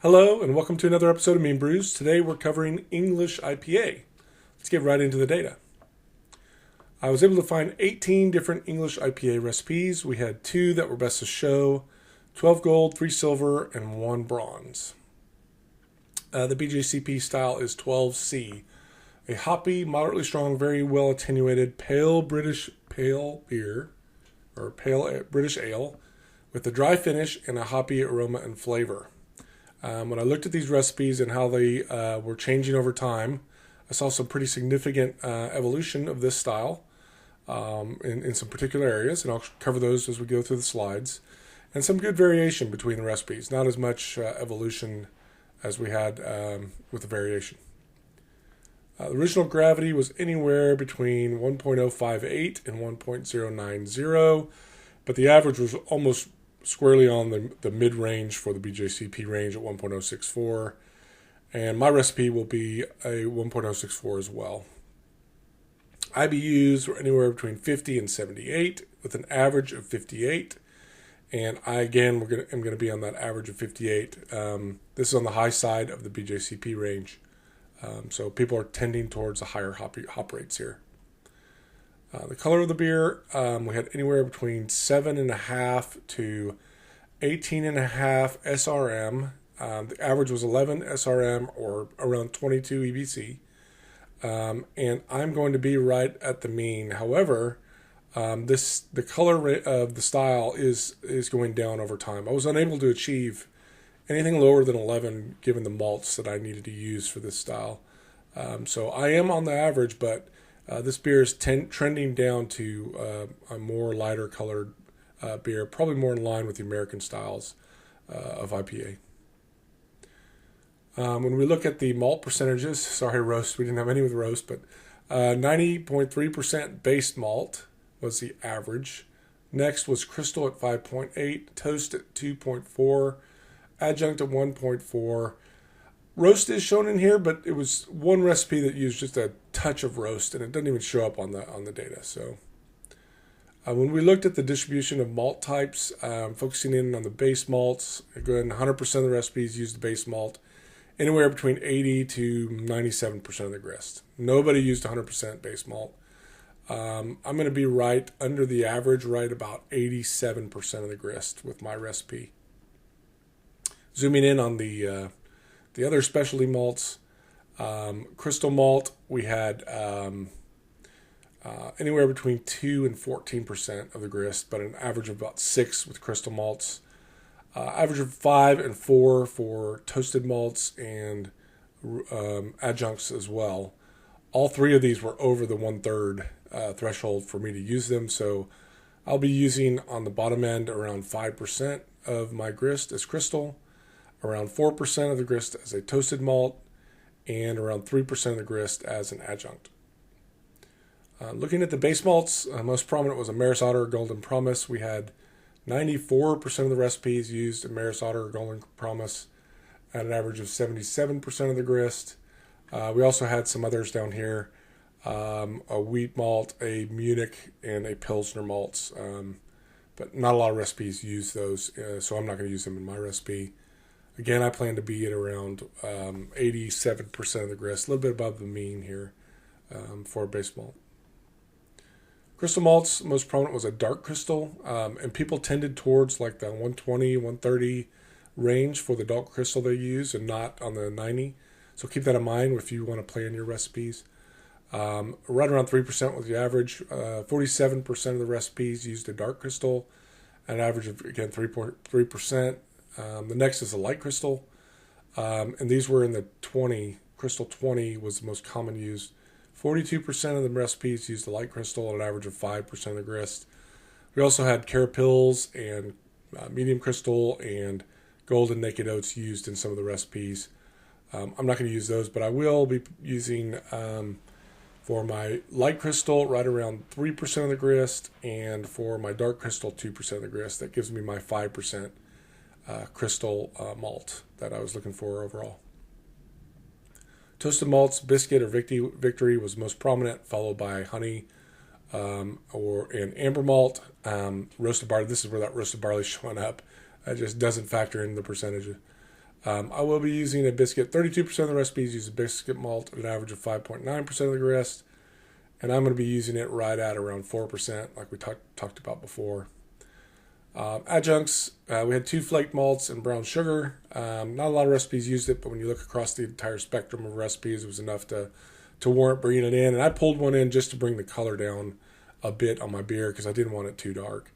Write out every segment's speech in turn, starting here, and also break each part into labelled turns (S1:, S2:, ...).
S1: Hello and welcome to another episode of Meanbrews. Today we're covering English IPA. Let's get right into the data. I was able to find 18 different English IPA recipes. We had 2 that were best of show, 12 gold, 3 silver, and 1 bronze. The BJCP style is 12C, a hoppy, moderately strong, very well attenuated pale British beer, or pale British ale, with a dry finish and a hoppy aroma and flavor. When I looked at these recipes and how they were changing over time, I saw some pretty significant evolution of this style in some particular areas, and I'll cover those as we go through the slides, and some good variation between the recipes, not as much evolution as we had with the variation. The original gravity was anywhere between 1.058 and 1.090, but the average was almost squarely on the mid-range for the BJCP range at 1.064, and my recipe will be a 1.064 as well. IBUs were anywhere between 50 and 78, with an average of 58, and I'm going to be on that average of 58. This is on the high side of the BJCP range, so people are tending towards the higher hop rates here. The color of the beer, we had anywhere between 7.5 to 18.5 SRM. The average was 11 SRM, or around 22 EBC. And I'm going to be right at the mean. However, the color of the style is going down over time. I was unable to achieve anything lower than 11 given the malts that I needed to use for this style. So I am on the average, but this beer is trending down to a more lighter colored beer, probably more in line with the American styles of IPA. When we look at the malt percentages, sorry, roast, we didn't have any with roast, but 90.3% base malt was the average. Next was Crystal at 5.8, Toast at 2.4, Adjunct at 1.4. Roast is shown in here, but it was one recipe that used just a touch of roast, and it doesn't even show up on the data. So when we looked at the distribution of malt types, focusing in on the base malts, again, 100% of the recipes used the base malt, anywhere between 80 to 97% of the grist. Nobody used 100% base malt. I'm going to be right under the average, right about 87% of the grist with my recipe. Zooming in on the other specialty malts, crystal malt, we had anywhere between 2 and 14% of the grist, but an average of about 6 with crystal malts. Average of 5 and 4 for toasted malts and adjuncts as well. All 3 of these were over the 1/3 threshold for me to use them, so I'll be using on the bottom end around 5% of my grist as crystal, around 4% of the grist as a toasted malt, and around 3% of the grist as an adjunct. Looking at the base malts, most prominent was a Maris Otter Golden Promise. We had 94% of the recipes used a Maris Otter Golden Promise at an average of 77% of the grist. We also had some others down here, a wheat malt, a Munich, and a Pilsner malts. But not a lot of recipes use those, so I'm not going to use them in my recipe. Again, I plan to be at around 87% of the grist, a little bit above the mean here for base malt. Crystal malts, most prominent was a dark crystal, and people tended towards like the 120, 130 range for the dark crystal they use, and not on the 90. So keep that in mind if you want to play in your recipes. Right around 3% was the average. 47% of the recipes used a dark crystal, an average of, again, 3%. The next is a light crystal, and these were in the 20. Crystal 20 was the most common used. 42% of the recipes used the light crystal at an average of 5% of the grist. We also had carapils and medium crystal and golden naked oats used in some of the recipes. I'm not going to use those, but I will be using for my light crystal right around 3% of the grist, and for my dark crystal 2% of the grist. That gives me my 5% crystal malt that I was looking for overall. Toasted malts, biscuit or victory was most prominent, followed by honey and amber malt. Roasted barley, this is where that roasted barley is showing up. It just doesn't factor in the percentage. I will be using a biscuit. 32% of the recipes use a biscuit malt at an average of 5.9% of the grist. And I'm going to be using it right at around 4%, like we talked about before. Adjuncts, we had 2 flaked malts and brown sugar. Not a lot of recipes used it, but when you look across the entire spectrum of recipes, it was enough to warrant bringing it in. And I pulled one in just to bring the color down a bit on my beer because I didn't want it too dark.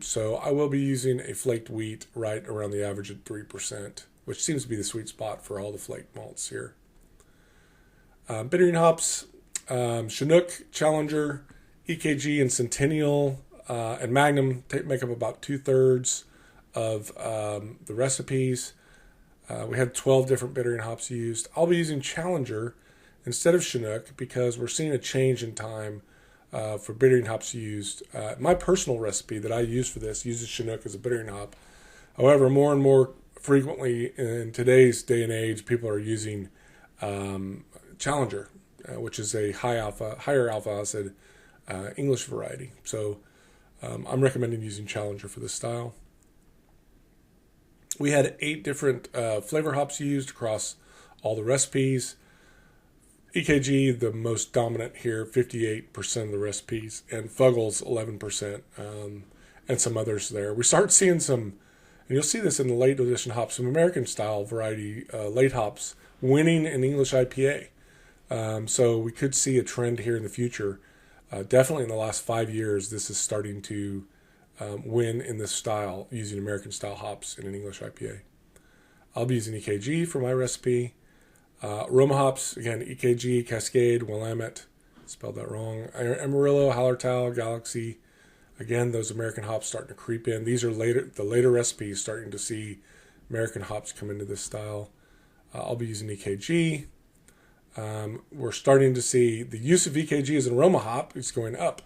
S1: So I will be using a flaked wheat right around the average of 3%, which seems to be the sweet spot for all the flaked malts here. Bittering hops, Chinook, Challenger, EKG, and Centennial and Magnum make up about 2/3 of the recipes. We had 12 different bittering hops used. I'll be using Challenger instead of Chinook because we're seeing a change in time for bittering hops used. My personal recipe that I use for this uses Chinook as a bittering hop. However, more and more frequently in today's day and age, people are using Challenger, which is a higher alpha acid English variety. So I'm recommending using Challenger for this style. We had 8 different flavor hops used across all the recipes. EKG, the most dominant here, 58% of the recipes, and Fuggles, 11%, and some others there. We start seeing some, and you'll see this in the late edition hops, some American style variety late hops winning in English IPA. So we could see a trend here in the future. Definitely in the last 5 years, this is starting to win in this style, using American style hops in an English IPA. I'll be using EKG for my recipe. Aroma hops, again, EKG, Cascade, Willamette, spelled that wrong, Amarillo, Hallertau, Galaxy. Again, those American hops starting to creep in. These are the later recipes starting to see American hops come into this style. I'll be using EKG. We're starting to see the use of EKG as an aroma hop is going up.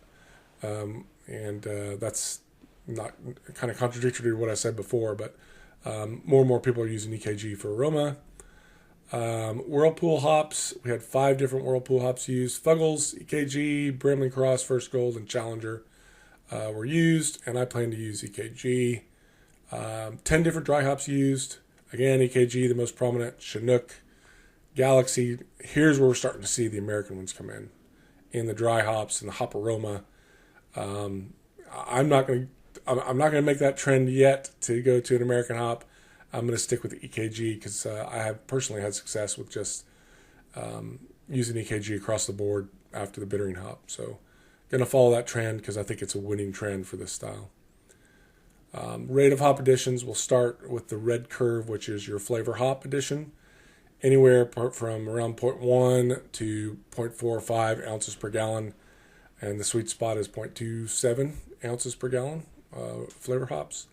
S1: And that's not kind of contradictory to what I said before, but more and more people are using EKG for aroma. Whirlpool hops, we had 5 different Whirlpool hops used. Fuggles, EKG, Bramley Cross, First Gold, and Challenger were used, and I plan to use EKG. 10 different dry hops used. Again, EKG, the most prominent, Chinook, Galaxy. Here's where we're starting to see the American ones come in the dry hops and the hop aroma. I'm not going to make that trend yet to go to an American hop. I'm going to stick with the EKG because I have personally had success with just using EKG across the board after the bittering hop. So going to follow that trend because I think it's a winning trend for this style. Rate of hop additions, we'll start with the red curve, which is your flavor hop addition. Anywhere from around 0.1 to 0.45 ounces per gallon. And the sweet spot is 0.27 ounces per gallon flavor hops.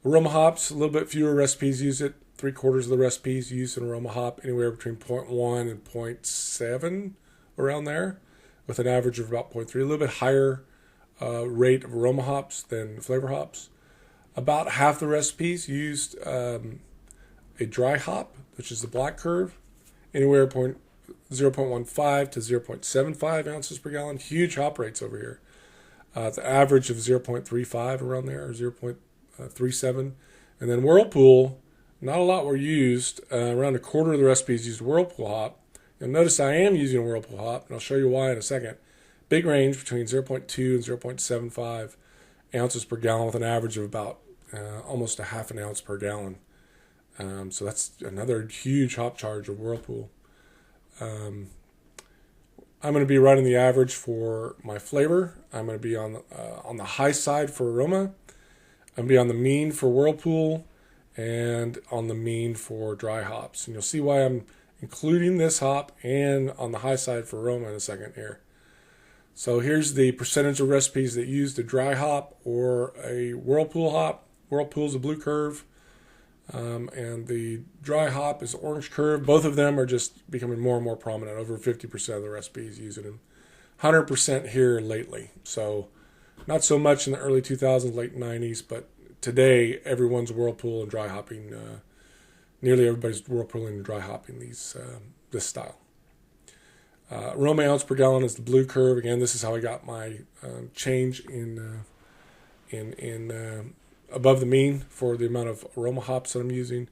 S1: Aroma hops, a little bit fewer recipes use it. 3/4 of the recipes use an aroma hop, anywhere between 0.1 and 0.7, around there, with an average of about 0.3. A little bit higher rate of aroma hops than flavor hops. About half the recipes used a dry hop, which is the black curve, anywhere 0.15 to 0.75 ounces per gallon. Huge hop rates over here. The average of 0.35 around there, or 0.37. And then Whirlpool, not a lot were used. Around 1/4 of the recipes used Whirlpool hop. You'll notice I am using a Whirlpool hop, and I'll show you why in a second. Big range between 0.2 and 0.75 ounces per gallon, with an average of about almost a half an ounce per gallon. So that's another huge hop charge of Whirlpool. I'm going to be running the average for my flavor. I'm going to be on the high side for aroma. I'm going to be on the mean for Whirlpool and on the mean for dry hops. And you'll see why I'm including this hop and on the high side for aroma in a second here. So here's the percentage of recipes that used a dry hop or a Whirlpool hop. Whirlpool's a blue curve. And the dry hop is orange curve. Both of them are just becoming more and more prominent. Over 50% of the recipes using them. 100% here lately. So not so much in the early 2000s, late 90s, but today everyone's Whirlpool and dry hopping. Nearly everybody's Whirlpooling and dry hopping this style. Aroma ounce per gallon is the blue curve. Again, this is how I got my change in above the mean for the amount of aroma hops that I'm using.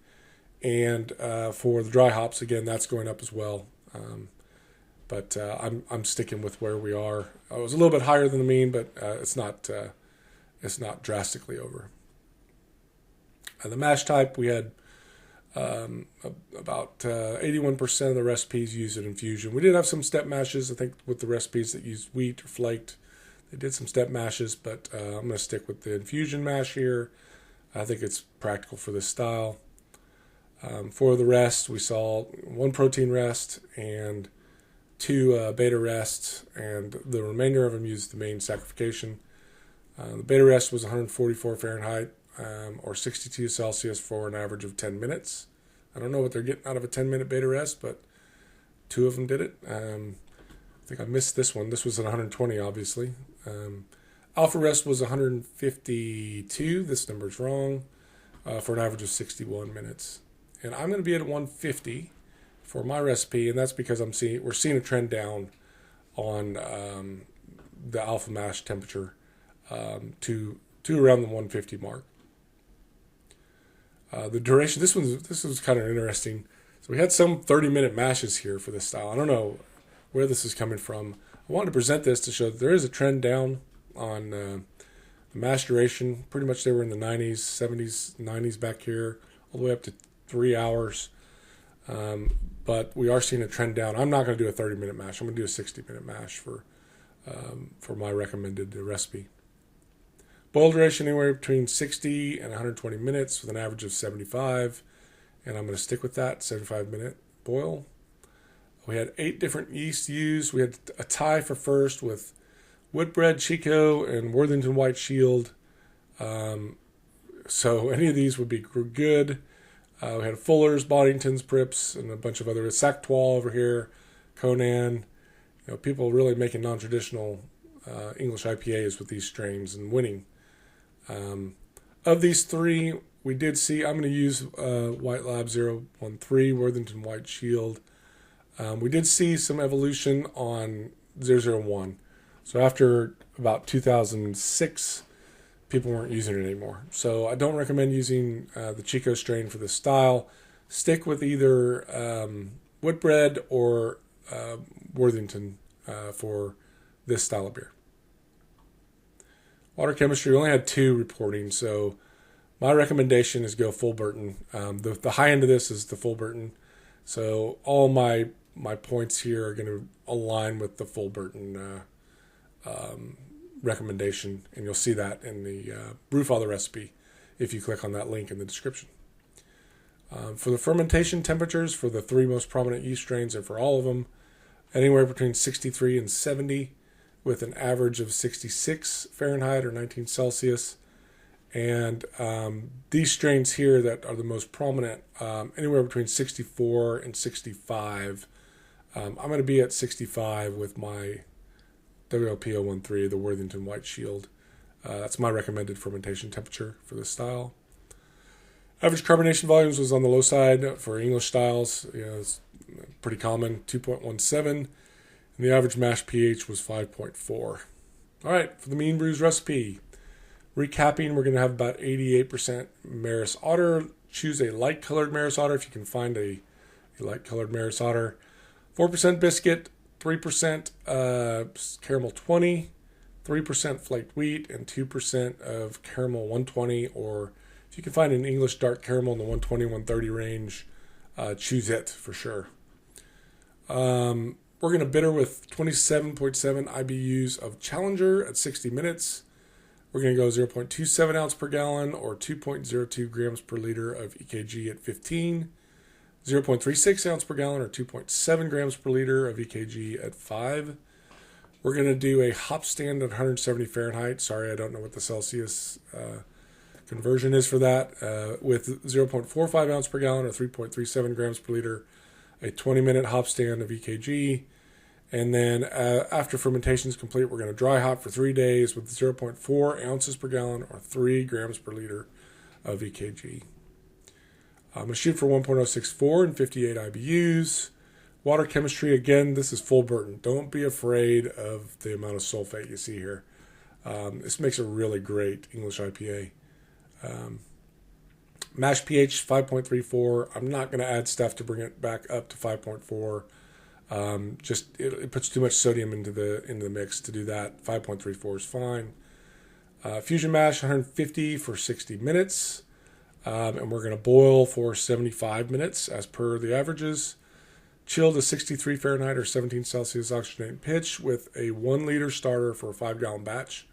S1: And for the dry hops, again, that's going up as well. But I'm sticking with where we are. It was a little bit higher than the mean, but it's not drastically over. The mash type, we had about 81% of the recipes used an infusion. We did have some step mashes, I think, with the recipes that used wheat or flaked. They did some step mashes, but I'm going to stick with the infusion mash here. I think it's practical for this style. For the rest, we saw 1 protein rest and 2 beta rests, and the remainder of them used the main saccharification. The beta rest was 144 Fahrenheit or 62 Celsius for an average of 10 minutes. I don't know what they're getting out of a 10-minute beta rest, but 2 of them did it. I think I missed this one. This was at 120, obviously. Alpha rest was 152. This number's wrong, for an average of 61 minutes. And I'm going to be at 150 for my recipe, and that's because we're seeing a trend down on the alpha mash temperature to around the 150 mark. The duration, this was kind of interesting. So we had some 30-minute mashes here for this style. I don't know where this is coming from. I wanted to present this to show that there is a trend down on the mash duration. Pretty much they were in the 90s, 70s, 90s back here, all the way up to 3 hours. But we are seeing a trend down. I'm not going to do a 30-minute mash. I'm going to do a 60-minute mash for my recommended recipe. Boil duration anywhere between 60 and 120 minutes with an average of 75. And I'm going to stick with that, 75-minute boil. We had 8 different yeasts used. We had a tie for first with Whitbread, Chico, and Worthington White Shield. So any of these would be good. We had Fuller's, Boddington's, Prips, and a bunch of other Sactois over here, Conan. People really making non-traditional English IPAs with these strains and winning. Of these 3, we did see, I'm going to use White Lab 013, Worthington White Shield. We did see some evolution on 001. So after about 2006, people weren't using it anymore. So I don't recommend using the Chico strain for this style. Stick with either Whitbread or Worthington for this style of beer. Water chemistry, we only had 2 reporting, so my recommendation is go full Burton. The high end of this is the full Burton. So all my points here are going to align with the full Burton recommendation, and you'll see that in the Brewfather recipe if you click on that link in the description. For the fermentation temperatures for the 3 most prominent yeast strains, and for all of them, anywhere between 63 and 70 with an average of 66 Fahrenheit or 19 Celsius. And these strains here that are the most prominent, anywhere between 64 and 65. I'm going to be at 65 with my WLP013, the Worthington White Shield. That's my recommended fermentation temperature for this style. Average carbonation volumes was on the low side for English styles. It's pretty common, 2.17. And the average mash pH was 5.4. All right, for the Meanbrews recipe. Recapping, we're going to have about 88% Maris Otter. Choose a light-colored Maris Otter if you can find a light-colored Maris Otter. 4% biscuit, 3% caramel 20, 3% flaked wheat, and 2% of caramel 120. Or if you can find an English dark caramel in the 120, 130 range, choose it for sure. We're going to bitter with 27.7 IBUs of Challenger at 60 minutes. We're going to go 0.27 ounce per gallon or 2.02 grams per liter of EKG at 15. 0.36 ounce per gallon or 2.7 grams per liter of EKG at 5. We're going to do a hop stand at 170 Fahrenheit. Sorry, I don't know what the Celsius conversion is for that. With 0.45 ounce per gallon or 3.37 grams per liter, a 20-minute hop stand of EKG. And then after fermentation is complete, we're going to dry hop for 3 days with 0.4 ounces per gallon or 3 grams per liter of EKG. I'm going to shoot for 1.064 and 58 IBUs. Water chemistry, again, this is full Burton. Don't be afraid of the amount of sulfate you see here. This makes a really great English IPA. Mash pH 5.34. I'm not going to add stuff to bring it back up to 5.4. Just it puts too much sodium into the mix to do that. 5.34 is fine. Fusion mash 150 for 60 minutes. And we're going to boil for 75 minutes as per the averages. Chill to 63 Fahrenheit or 17 Celsius oxygenated pitch with a 1 liter starter for a 5-gallon batch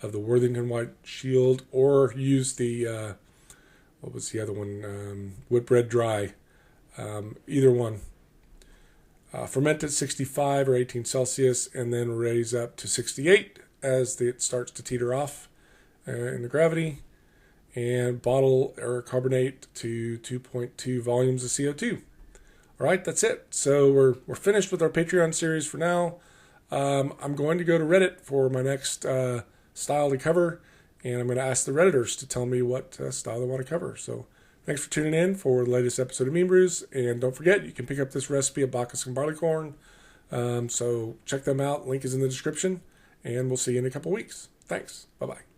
S1: of the Worthington White Shield, or use the, what was the other one? Whitbread Dry. Either one. Ferment at 65 or 18 Celsius and then raise up to 68 as it starts to teeter off in the gravity. And bottle or carbonate to 2.2 volumes of CO2. All right, that's it. So we're finished with our Patreon series for now. I'm going to go to Reddit for my next style to cover, and I'm going to ask the Redditors to tell me what style they want to cover. So thanks for tuning in for the latest episode of Meanbrews, and don't forget, you can pick up this recipe at Bacchus and Barleycorn. So check them out. Link is in the description, and we'll see you in a couple weeks. Thanks. Bye-bye.